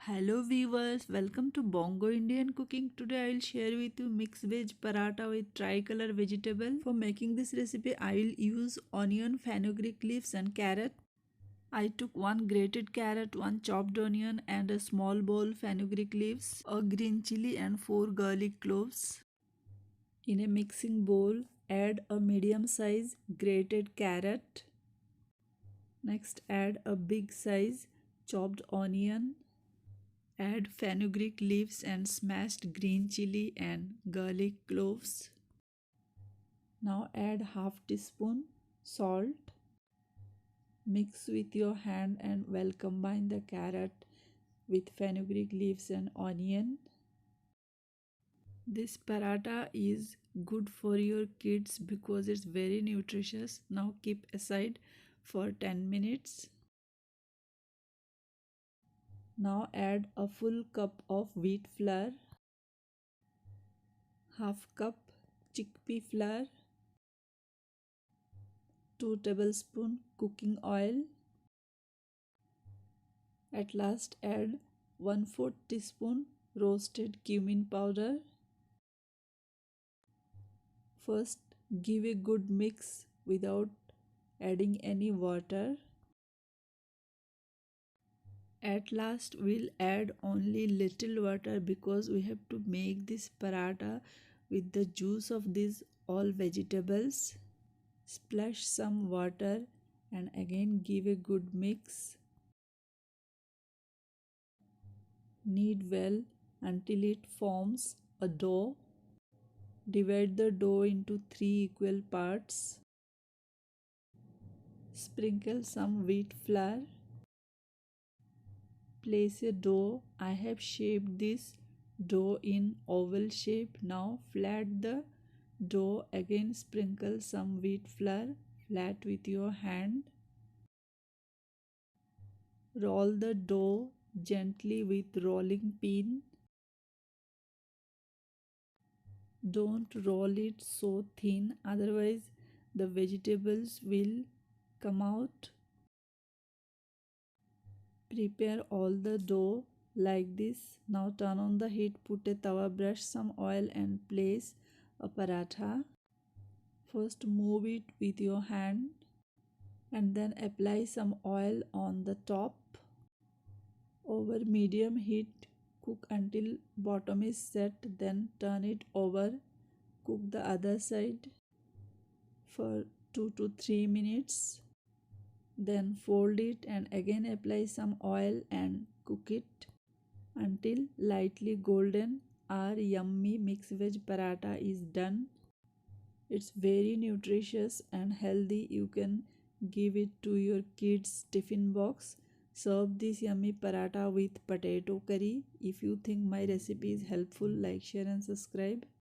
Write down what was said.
Hello viewers, welcome to Bongo Indian Cooking. Today I will share with you mixed veg paratha with tricolor vegetable. For making this recipe, I will use onion, fenugreek leaves and carrot. I took one grated carrot, one chopped onion and a small bowl fenugreek leaves, a green chili and 4 garlic cloves. In a mixing bowl, add a medium size grated carrot. Next add a big size chopped onion. Add fenugreek leaves and smashed green chili and garlic cloves. Now add half teaspoon salt. Mix with your hand and well combine the carrot with fenugreek leaves and onion. This paratha is good for your kids because it's very nutritious. Now keep aside for 10 minutes. Now add a full cup of wheat flour, half cup chickpea flour, 2 tablespoons cooking oil. At last add 1/4 teaspoon roasted cumin powder. First give a good mix without adding any water. At last we'll add only little water because we have to make this paratha with the juice of these all vegetables. Splash some water and again give a good mix. Knead well until it forms a dough. Divide the dough into 3 equal parts. Sprinkle some wheat flour. Place a dough. I have shaped this dough in oval shape. Now flat the dough. Again sprinkle some wheat flour flat with your hand. Roll the dough gently with rolling pin. Don't roll it so thin, otherwise the vegetables will come out. Prepare all the dough like this. Now turn on the heat, put a tawa, brush some oil and place a paratha. First move it with your hand and then apply some oil on the top. Over medium heat, cook until bottom is set, then turn it over. Cook the other side for 2 to 3 minutes. Then fold it and again apply some oil and cook it until lightly golden. Our yummy mixed veg paratha is done. It's very nutritious and healthy. You can give it to your kids' tiffin box. Serve this yummy paratha with potato curry. If you think my recipe is helpful, like, share and subscribe.